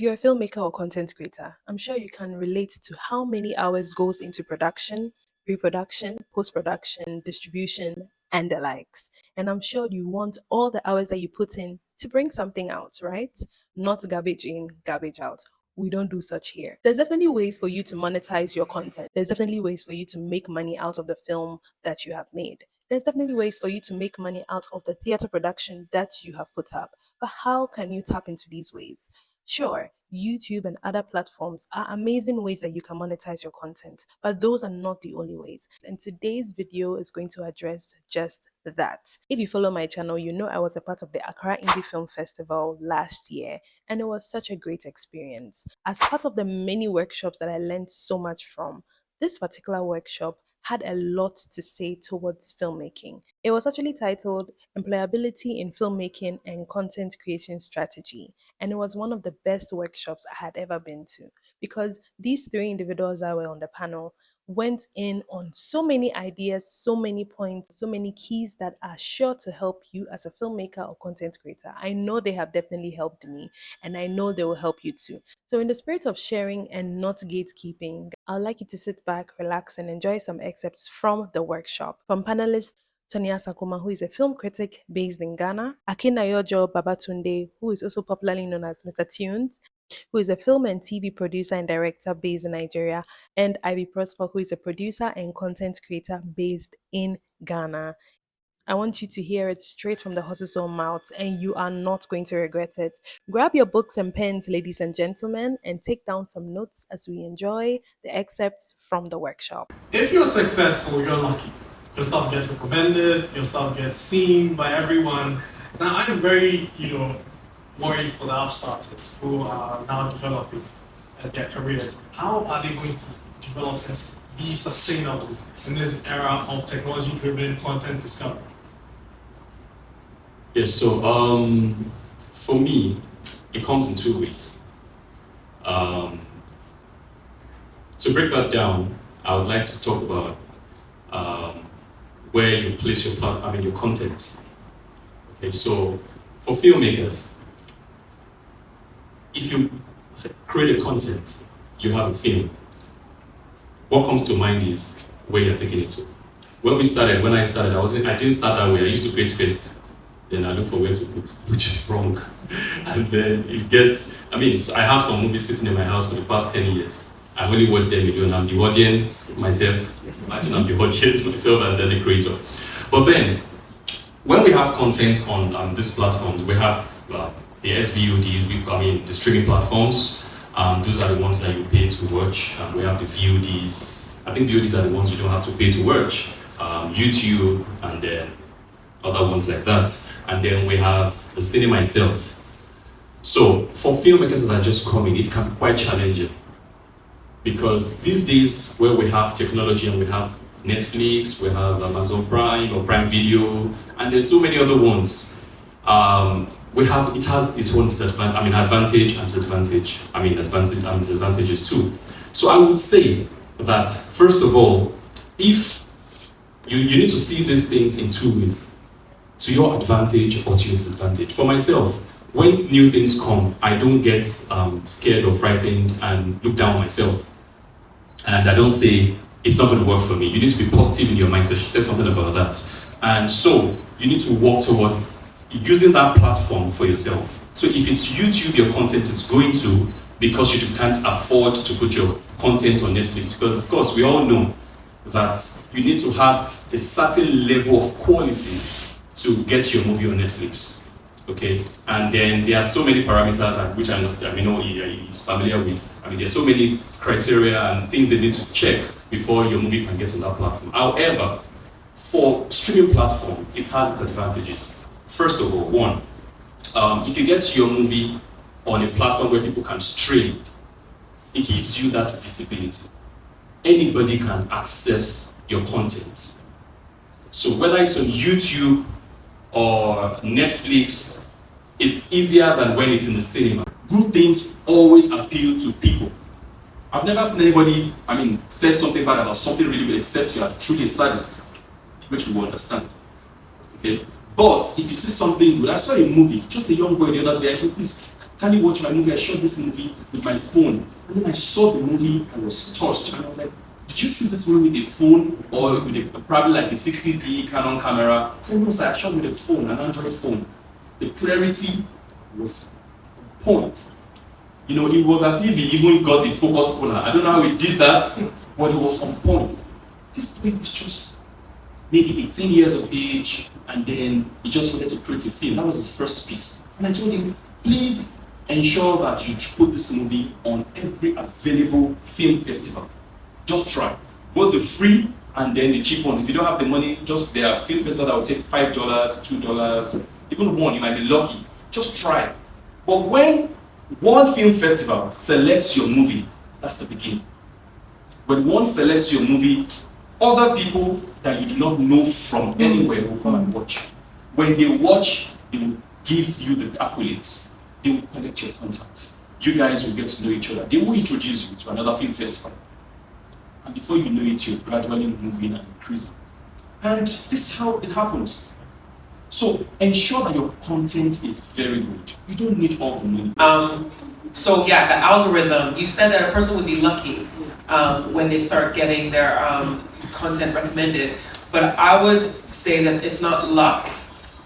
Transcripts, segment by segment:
you're a filmmaker or content creator, I'm sure you can relate to how many hours goes into production, pre-production, post-production, distribution, and the likes. And I'm sure you want all the hours that you put in to bring something out, right? Not garbage in, garbage out. We don't do such here. There's definitely ways for you to monetize your content. There's definitely ways for you to make money out of the film that you have made. There's definitely ways for you to make money out of the theater production that you have put up. But how can you tap into these ways? Sure, YouTube and other platforms are amazing ways that you can monetize your content, but those are not the only ways. And today's video is going to address just that. If you follow my channel, you know I was a part of the Accra Indie Film Festival last year, and it was such a great experience. As part of the many workshops that I learned so much from, this particular workshop had a lot to say towards filmmaking. It was actually titled Employability in Filmmaking and Content Creation Strategy, and it was one of the best workshops I had ever been to because these three individuals that were on the panel went in on so many ideas, so many points, so many keys that are sure to help you as a filmmaker or content creator. I know they have definitely helped me, and I know they will help you too. So, in the spirit of sharing and not gatekeeping, I'd like you to sit back, relax, and enjoy some excerpts from the workshop from panelists Tony Asankomah, who is a film critic based in Ghana, Akinnayajo Babatunde, who is also popularly known as Mr. Tunez, who is a film and TV producer and director based in Nigeria, and Ivy Prosper, who is a producer and content creator based in Ghana. I want you to hear it straight from the horse's own mouth, and you are not going to regret it. Grab your books and pens, ladies and gentlemen, and take down some notes as we enjoy the excerpts from the workshop. If you're successful, you're lucky. Your stuff gets recommended, your stuff gets seen by everyone. Now, I'm very, worried for the upstarters who are now developing their careers. How are they going to develop and be sustainable in this era of technology-driven content discovery? Yes, so for me, it comes in two ways. To break that down, I would like to talk about where you place your content. Okay, so for filmmakers, if you create a content, you have a film. What comes to mind is where you're taking it to. When I started, I didn't start that way. I used to create first. Then I look for where to put, which is wrong. And then it gets, so I have some movies sitting in my house for the past 10 years. I only watch them alone. I'm the audience, myself. Imagine I'm the audience, myself, and then the creator. But then, when we have content on these platforms, we have the SVODs, the streaming platforms. Those are the ones that you pay to watch. We have the VODs. I think VODs are the ones you don't have to pay to watch. YouTube, and then other ones like that. And then we have the cinema itself. So for filmmakers that are just coming, it can be quite challenging. Because these days where we have technology and we have Netflix, we have Amazon Prime or Prime Video, and there's so many other ones, it has its own advantage and disadvantage. Advantage and disadvantages too. So I would say that, first of all, if you need to see these things in two ways, to your advantage or to your disadvantage. For myself, when new things come, I don't get scared or frightened and look down on myself. And I don't say, it's not going to work for me. You need to be positive in your mindset. She said something about that. And so, you need to work towards using that platform for yourself. So if it's YouTube your content is going to, because you can't afford to put your content on Netflix, because of course, we all know that you need to have a certain level of quality to get your movie on Netflix, okay? And then there are so many parameters which I understand, he's familiar with. There's so many criteria and things they need to check before your movie can get on that platform. However, for streaming platform, it has its advantages. First of all, one, if you get your movie on a platform where people can stream, it gives you that visibility. Anybody can access your content. So whether it's on YouTube or Netflix, it's easier than when it's in the cinema. Good things always appeal to people. I've never seen anybody, say something bad about something really good, except you are truly a sadist, which we will understand. Okay? But if you see something good, I saw a movie, just a young boy the other day, I said, please, Can you watch my movie? I shot this movie with my phone. And then I saw the movie, I was touched, and I was like, did you shoot this movie with a phone or with probably like a 60D Canon camera? So no, sir, I shot with a phone, an Android phone. The clarity was point. You know, it was as if he even got a focus puller. I don't know how he did that, but it was on point. This boy is just maybe 18 years of age, and then he just wanted to create a film. That was his first piece. And I told him, please ensure that you put this movie on every available film festival. Just try. Both the free and then the cheap ones. If you don't have the money, just there are film festivals that will take $5, $2, even one, you might be lucky. Just try. But when one film festival selects your movie, that's the beginning. When one selects your movie, other people that you do not know from anywhere will come and watch. When they watch, they will give you the accolades. They will collect your contacts. You guys will get to know each other. They will introduce you to another film festival. And before you know it, you're gradually moving and increasing. And this is how it happens. So ensure that your content is very good. You don't need all the money. So yeah, the algorithm, you said that a person would be lucky when they start getting their content recommended. But I would say that it's not luck.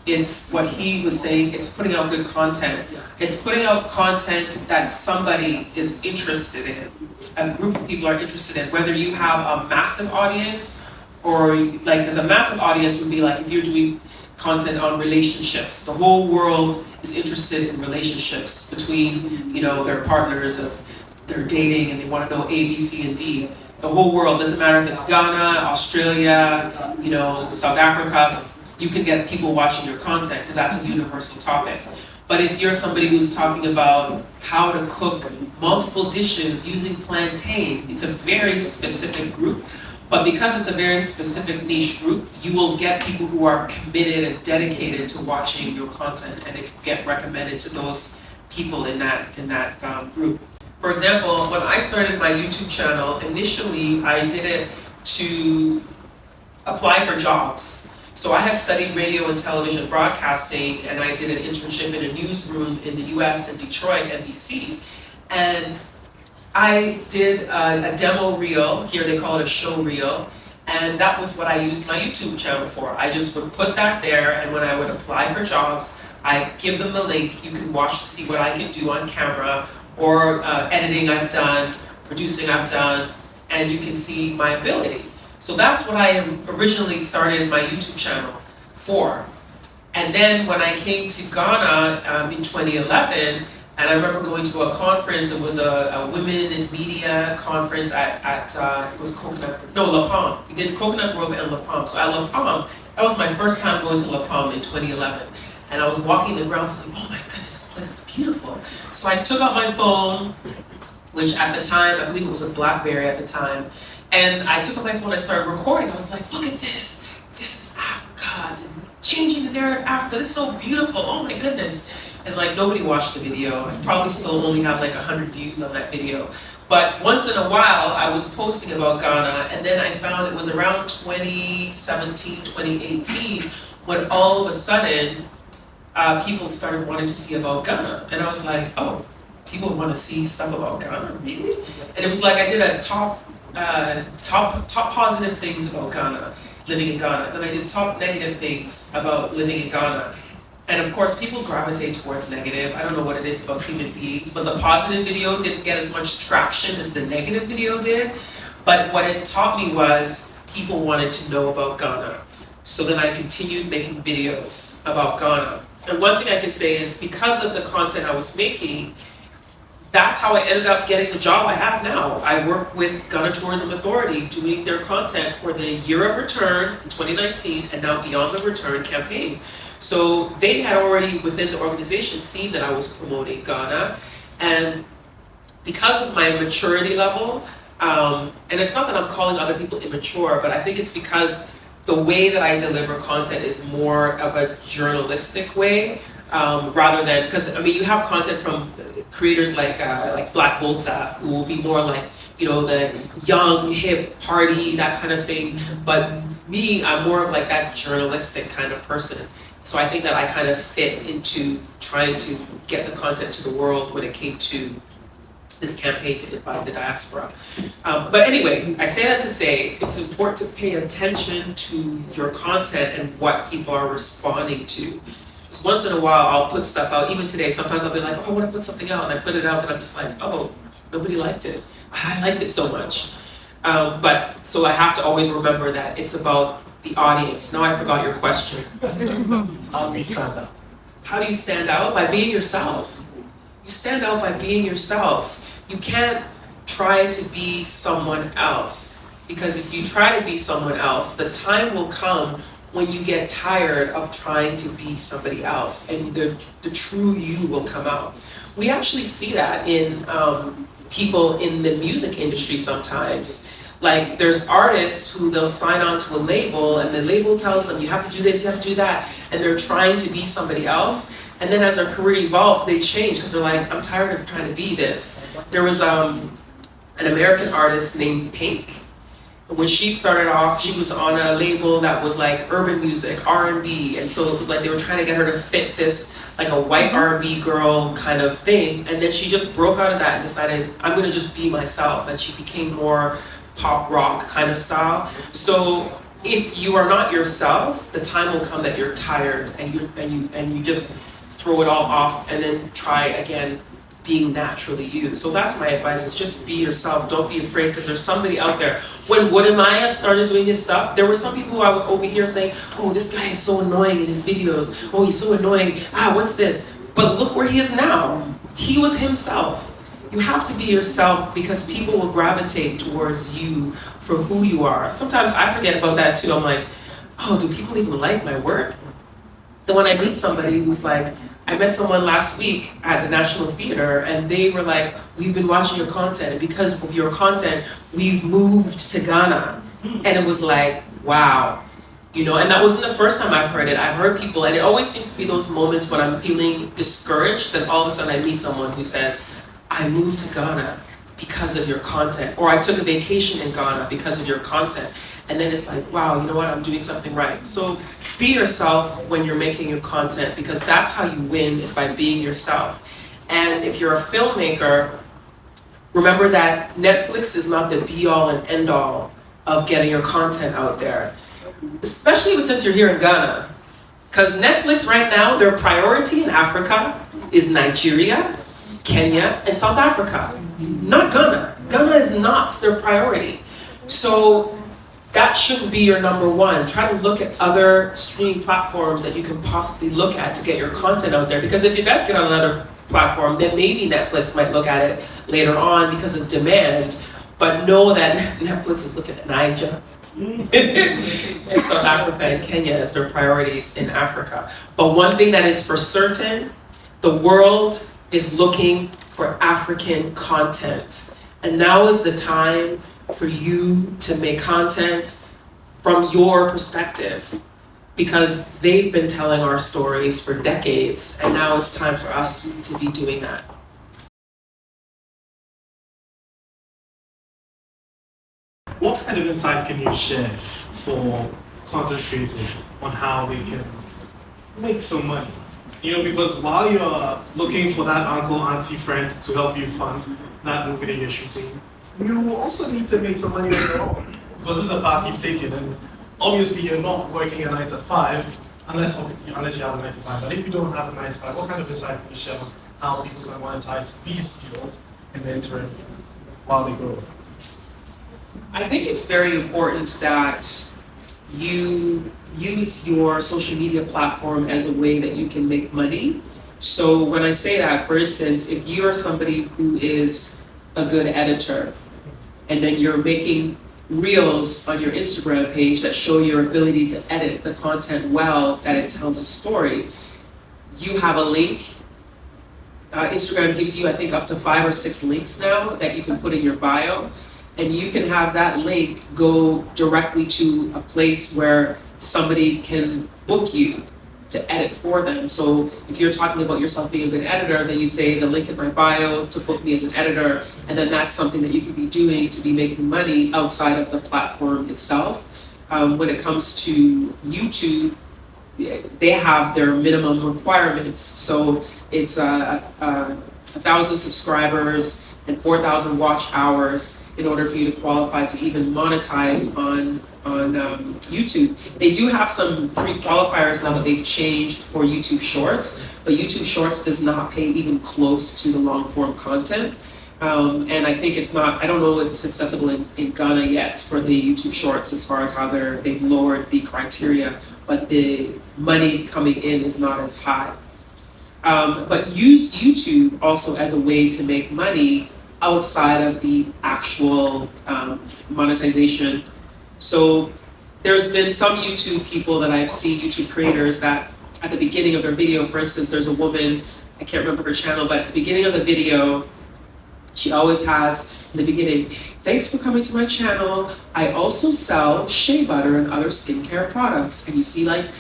It's what he was saying, it's putting out good content. It's putting out content that somebody is interested in. A group of people are interested in, whether you have a massive audience or like, because a massive audience would be like if you're doing content on relationships. The whole world is interested in relationships between, you know, their partners, of they're dating and they want to know A, B, C, and D. The whole world, doesn't matter if it's Ghana, Australia, you know, South Africa, you can get people watching your content because that's a universal topic. But if you're somebody who's talking about how to cook multiple dishes using plantain, it's a very specific group. But because it's a very specific niche group, you will get people who are committed and dedicated to watching your content, and it can get recommended to those people in that group. For example, when I started my YouTube channel, initially I did it to apply for jobs. So I had studied radio and television broadcasting, and I did an internship in a newsroom in the US in Detroit, NBC. And I did a demo reel, here they call it a show reel, and that was what I used my YouTube channel for. I just would put that there, and when I would apply for jobs, I give them the link. You can watch to see what I can do on camera, or editing I've done, producing I've done, and you can see my ability. So that's what I originally started my YouTube channel for. And then when I came to Ghana in 2011, and I remember going to a conference, it was a women in media conference at I think it was La Palm. We did Coconut Grove and La Palm. So at La Palm, that was my first time going to La Palm in 2011. And I was walking the grounds, I was like, oh my goodness, this place is beautiful. So I took out my phone, which at the time, I believe it was a BlackBerry at the time, and I took out my phone, I started recording. I was like, look at this. This is Africa. Changing the narrative of Africa. This is so beautiful. Oh my goodness. And like nobody watched the video. I probably still only have like 100 views on that video. But once in a while, I was posting about Ghana, and then I found it was around 2017, 2018, when all of a sudden, people started wanting to see about Ghana. And I was like, oh, people want to see stuff about Ghana, really? And it was like I did a top positive things about Ghana, living in Ghana. Then I did top negative things about living in Ghana. And of course, people gravitate towards negative. I don't know what it is about human beings, but the positive video didn't get as much traction as the negative video did. But what it taught me was people wanted to know about Ghana. So then I continued making videos about Ghana. And one thing I can say is because of the content I was making, that's how I ended up getting the job I have now. I work with Ghana Tourism Authority doing their content for the Year of Return in 2019 and now Beyond the Return campaign. So they had already within the organization seen that I was promoting Ghana, and because of my maturity level, and it's not that I'm calling other people immature, but I think it's because the way that I deliver content is more of a journalistic way, rather than, because I mean you have content from creators like Black Volta, who will be more like, you know, the young, hip, party, that kind of thing. But me, I'm more of like that journalistic kind of person. So I think that I kind of fit into trying to get the content to the world when it came to this campaign to invite the diaspora. But anyway, I say that to say it's important to pay attention to your content and what people are responding to. Because once in a while I'll put stuff out, even today, sometimes I'll be like, oh, I want to put something out, and I put it out and I'm just like, oh, nobody liked it. I liked it so much. But so I have to always remember that it's about the audience. Now I forgot your question. How do we stand out? How do you stand out? By being yourself. You stand out by being yourself. You can't try to be someone else, because if you try to be someone else, the time will come when you get tired of trying to be somebody else, and the true you will come out. We actually see that in people in the music industry sometimes. Like, there's artists who they'll sign on to a label, and the label tells them, you have to do this, you have to do that, and they're trying to be somebody else. And then as their career evolves, they change because they're like, I'm tired of trying to be this. There was an American artist named Pink. When she started off, she was on a label that was like urban music, R&B. And so it was like they were trying to get her to fit this, like a white R&B girl kind of thing. And then she just broke out of that and decided, I'm gonna just be myself. And she became more pop rock kind of style. So if you are not yourself, the time will come that you're tired and you just throw it all off and then try again being naturally you. So that's my advice, is just be yourself. Don't be afraid, because there's somebody out there. When Woodenmaya started doing his stuff, there were some people who I would overhear saying, oh, this guy is so annoying in his videos. Oh, he's so annoying. What's this? But look where he is now. He was himself. You have to be yourself, because people will gravitate towards you for who you are. Sometimes I forget about that too. I'm like, oh, do people even like my work? Then when I meet somebody who's like, I met someone last week at the National Theater, and they were like, we've been watching your content, and because of your content, we've moved to Ghana. And it was like, wow. You know, and that wasn't the first time I've heard it. I've heard people, and it always seems to be those moments when I'm feeling discouraged, that all of a sudden I meet someone who says, I moved to Ghana because of your content, or I took a vacation in Ghana because of your content. And then it's like, wow, you know what, I'm doing something right. So be yourself when you're making your content, because that's how you win, is by being yourself. And if you're a filmmaker, remember that Netflix is not the be-all and end-all of getting your content out there. Especially since you're here in Ghana. Because Netflix right now, their priority in Africa is Nigeria, Kenya, and South Africa, not Ghana. Ghana is not their priority. So that shouldn't be your number one. Try to look at other streaming platforms that you can possibly look at to get your content out there. Because if it does get on another platform, then maybe Netflix might look at it later on because of demand. But know that Netflix is looking at Nigeria and South Africa and Kenya as their priorities in Africa. But one thing that is for certain, the world is looking for African content. And now is the time for you to make content from your perspective, because they've been telling our stories for decades, and now it's time for us to be doing that. What kind of insights can you share for content creators on how they can make some money? You know, because while you're looking for that uncle, auntie, friend to help you fund that movie that you're shooting, you also need to make some money on your own, because this is the path you've taken. And obviously you're not working a 9 to 5 unless you have a 9 to 5. But if you don't have a 9 to 5, what kind of insight can you share on how people can monetize these skills in the interim while they grow? I think it's very important that you use your social media platform as a way that you can make money. So when I say that, for instance, if you are somebody who is a good editor, and then you're making reels on your Instagram page that show your ability to edit the content well, that it tells a story, you have a link. Instagram gives you, I think, up to 5 or 6 links now that you can put in your bio. And you can have that link go directly to a place where somebody can book you to edit for them. So if you're talking about yourself being a good editor, then you say the link in my bio to book me as an editor, and then that's something that you could be doing to be making money outside of the platform itself. When it comes to YouTube, they have their minimum requirements. So it's 1,000 subscribers and 4,000 watch hours in order for you to qualify to even monetize on YouTube. They do have some pre-qualifiers now that they've changed for YouTube Shorts, but YouTube Shorts does not pay even close to the long-form content. And I think it's not, I don't know if it's accessible in Ghana yet for the YouTube Shorts as far as how they've lowered the criteria, but the money coming in is not as high. But use YouTube also as a way to make money outside of the actual monetization. So there's been some YouTube people that I've seen, YouTube creators, that at the beginning of their video, for instance, there's a woman, I can't remember her channel, but at the beginning of the video, she always has in the beginning, thanks for coming to my channel. I also sell shea butter and other skincare products. And you see like,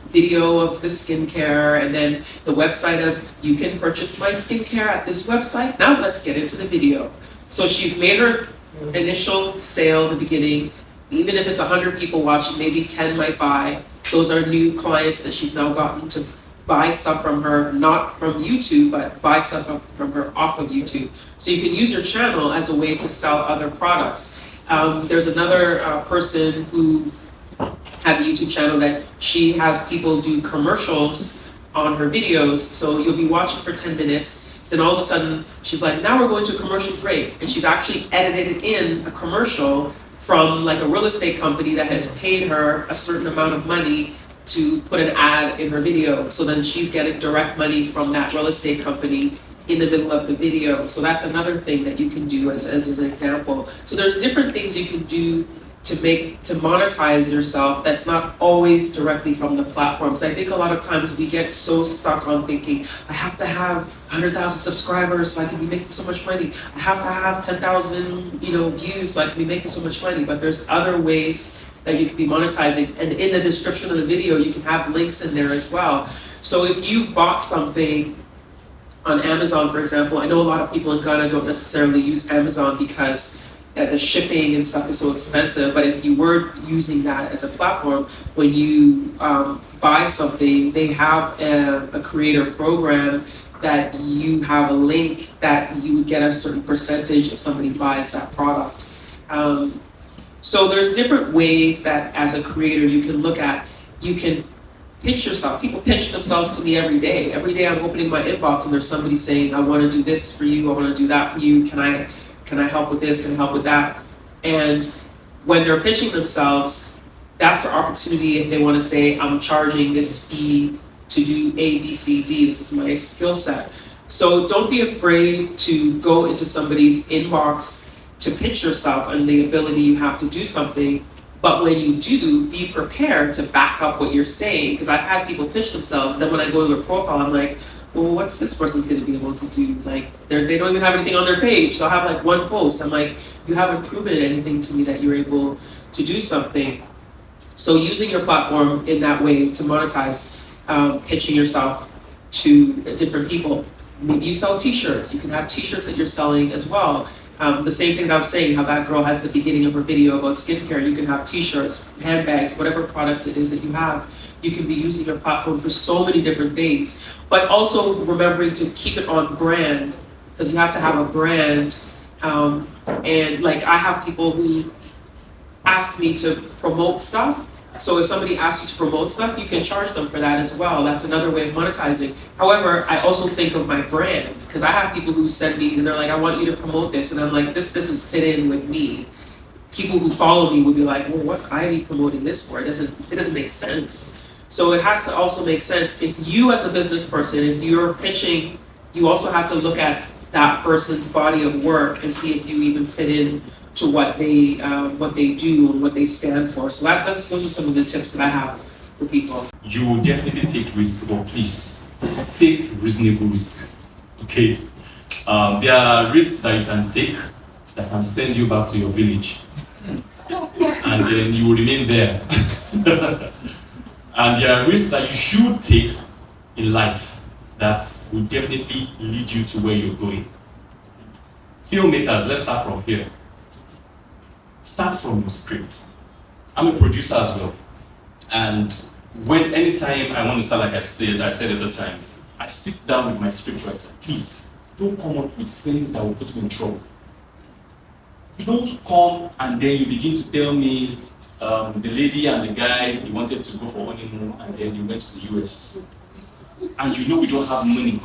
video of the skincare and then the website of, you can purchase my skincare at this website. Now let's get into the video. So she's made her initial sale in the beginning. Even if it's 100 people watching, maybe 10 might buy. Those are new clients that she's now gotten to buy stuff from her, not from YouTube, but buy stuff from her off of YouTube. So you can use your channel as a way to sell other products. There's another person who has a YouTube channel that she has people do commercials on her videos. So you'll be watching for 10 minutes, then all of a sudden she's like, now we're going to a commercial break. And she's actually edited in a commercial from like a real estate company that has paid her a certain amount of money to put an ad in her video. So then she's getting direct money from that real estate company in the middle of the video. So that's another thing that you can do as an example. So there's different things you can do to monetize yourself that's not always directly from the platforms. I think a lot of times we get so stuck on thinking, I have to have 100,000 subscribers so I can be making so much money. I have to have 10,000 views so I can be making so much money. But there's other ways that you can be monetizing. And in the description of the video, you can have links in there as well. So if you've bought something on Amazon, for example, I know a lot of people in Ghana don't necessarily use Amazon because the shipping and stuff is so expensive, but if you were using that as a platform, when you buy something, they have a creator program that you have a link that you would get a certain percentage if somebody buys that product. So there's different ways that as a creator you can look at, you can pitch yourself. People pitch themselves to me every day. Every day I'm opening my inbox and there's somebody saying, I want to do this for you, I want to do that for you, can I help with this, can I help with that? And when they're pitching themselves, that's their opportunity if they want to say, I'm charging this fee to do A, B, C, D, this is my skill set. So don't be afraid to go into somebody's inbox to pitch yourself and the ability you have to do something. But when you do, be prepared to back up what you're saying. Because I've had people pitch themselves, then when I go to their profile, I'm like, well, what's this person's going to be able to do? Like, they don't even have anything on their page. They'll have like one post. I'm like, you haven't proven anything to me that you're able to do something. So using your platform in that way to monetize, pitching yourself to different people. Maybe you sell t-shirts. You can have t-shirts that you're selling as well. The same thing that I'm saying, how that girl has the beginning of her video about skincare. You can have t-shirts, handbags, whatever products it is that you have. You can be using your platform for so many different things, but also remembering to keep it on brand, because you have to have a brand. And like I have people who ask me to promote stuff. So if somebody asks you to promote stuff, you can charge them for that as well. That's another way of monetizing. However, I also think of my brand, because I have people who send me and they're like, I want you to promote this. And I'm like, this doesn't fit in with me. People who follow me would be like, well, what's Ivy promoting this for? It doesn't make sense. So it has to also make sense. If you as a business person, if you're pitching, you also have to look at that person's body of work and see if you even fit in to what they do and what they stand for. So those are some of the tips that I have for people. You will definitely take risk, but please take reasonable risk. Okay. There are risks that you can take that can send you back to your village, and then you will remain there. And there are risks that you should take in life that will definitely lead you to where you're going. Filmmakers, let's start from here. Start from your script. I'm a producer as well. And when anytime I want to start, like I said at the time, I sit down with my scriptwriter. Please don't come up with things that will put me in trouble. You don't come and then you begin to tell me the lady and the guy, you wanted to go for honeymoon and then you went to the US. And you know we don't have money.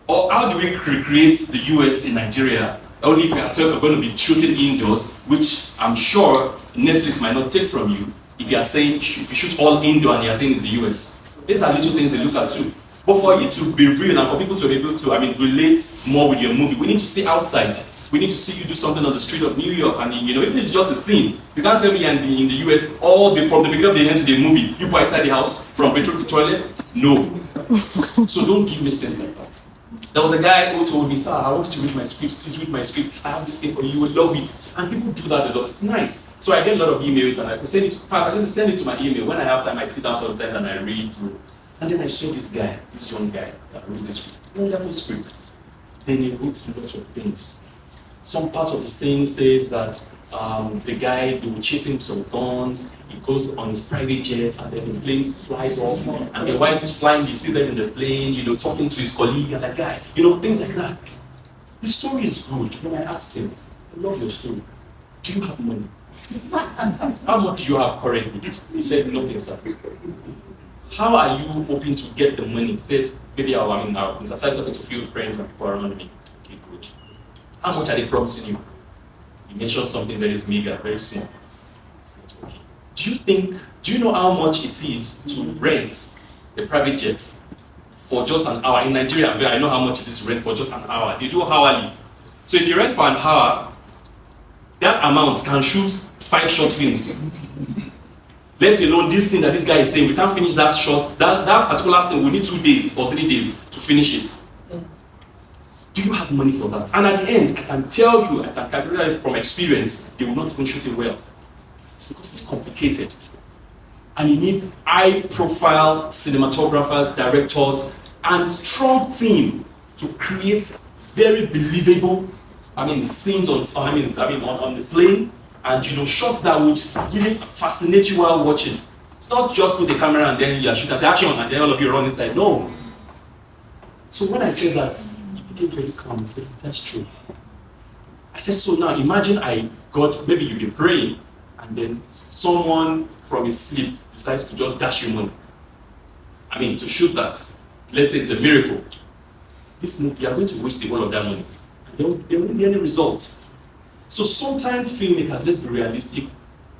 Or how do we recreate the US in Nigeria? Only if we are going to be shooting indoors, which I'm sure Netflix might not take from you. If you are saying, if you shoot all indoor and you are saying it's the US. These are little things they look at too. But for it to be real and for people to be able to, relate more with your movie, we need to see outside. We need to see you do something on the street of New York, and even if it's just a scene, you can't tell me in the US, from the beginning of the end to the movie, you go inside the house, from bedroom to toilet. No. So don't give me sense like that. There was a guy who told me, sir, I want you to read my script. Please read my script. I have this thing for you. You will love it. And people do that a lot. It's nice. So I get a lot of emails, and I could send it I just send it to my email. When I have time, I sit down sometimes and I read through. And then I saw this young guy that wrote this script. Wonderful script. Then he wrote lots of things. Some part of the scene says that the guy, they will chase him some guns, he goes on his private jet, and then the plane flies off, and then while he's flying, you see them in the plane, talking to his colleague and that guy, things like that. The story is good. When I asked him, I love your story. Do you have money? How much do you have currently? He said, nothing, sir. How are you hoping to get the money? He said, maybe I've started talking to a few friends and people around me. Okay, good. How much are they promising you? He mentioned something very meager, very simple. I said, okay. Do you know how much it is to rent a private jet for just an hour? In Nigeria, I know how much it is to rent for just an hour. They do hourly. So if you rent for an hour, that amount can shoot 5 short films. Let alone this thing that this guy is saying, we can't finish that that particular thing, we need 2 days or 3 days to finish it. Do you have money for that? And at the end, I can tell you, I can calculate it from experience, they will not even shoot it well. Because it's complicated. And it needs high-profile cinematographers, directors, and strong team to create very believable, scenes on the plane, and shots that would really fascinate you while watching. It's not just put the camera and then you shoot and say action, and then all of you run inside. No. So when I said that, he became very calm and said, that's true. I said, so now imagine maybe you've been praying, and then someone from his sleep decides to just dash you money. To shoot that. Let's say it's a miracle. This movie, you are going to waste the whole of that money. And there won't be any result. So sometimes filmmakers, let's be realistic.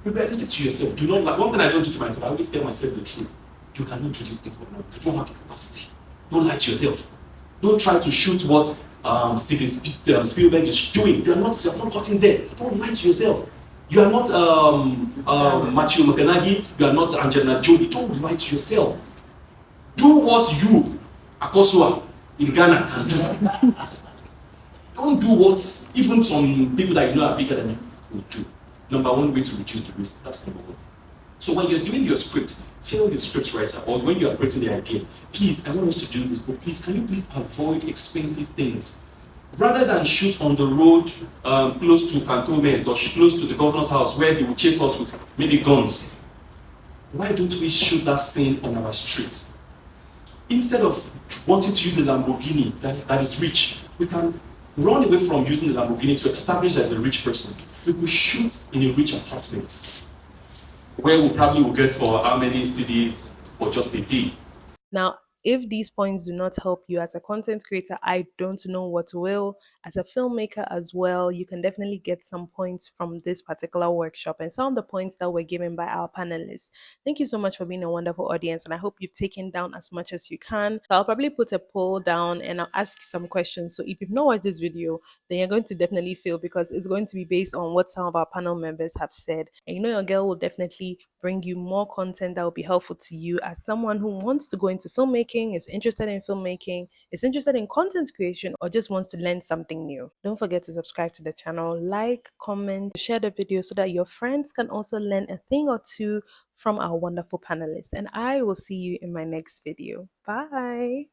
Be realistic to yourself. Do not lie. One thing I don't do to myself, I always tell myself the truth. You cannot do this thing for now. You don't have the capacity. Don't lie to yourself. Don't try to shoot what Steven Spielberg is doing. You're not cutting there. Don't lie to yourself. You are not Matthew McConaughey. You are not Angelina Jolie. Don't lie to yourself. Do what you, Akosua, in Ghana, can do. Don't do what even some people that you know are bigger than you will do. Number one way to reduce the risk, that's number one. So when you're doing your script, tell your scriptwriter, or when you are creating the idea, please, I want us to do this, but please, can you please avoid expensive things? Rather than shoot on the road close to cantonment or close to the governor's house where they will chase us with maybe guns, why don't we shoot that scene on our street? Instead of wanting to use a Lamborghini that is rich, we can run away from using the Lamborghini to establish as a rich person. We could shoot in a rich apartment where we probably will get for how many CDs for just a day. Now, if these points do not help you as a content creator, I don't know what will. As a filmmaker as well, you can definitely get some points from this particular workshop and some of the points that were given by our panelists. Thank you so much for being a wonderful audience, and I hope you've taken down as much as you can. So I'll probably put a poll down and I'll ask some questions. So if you've not watched this video, then you're going to definitely feel, because it's going to be based on what some of our panel members have said. And your girl will definitely bring you more content that will be helpful to you as someone who wants to go into filmmaking, is interested in filmmaking, is interested in content creation, or just wants to learn something new. Don't forget to subscribe to the channel, like, comment, share the video so that your friends can also learn a thing or two from our wonderful panelists. And I will see you in my next video. Bye.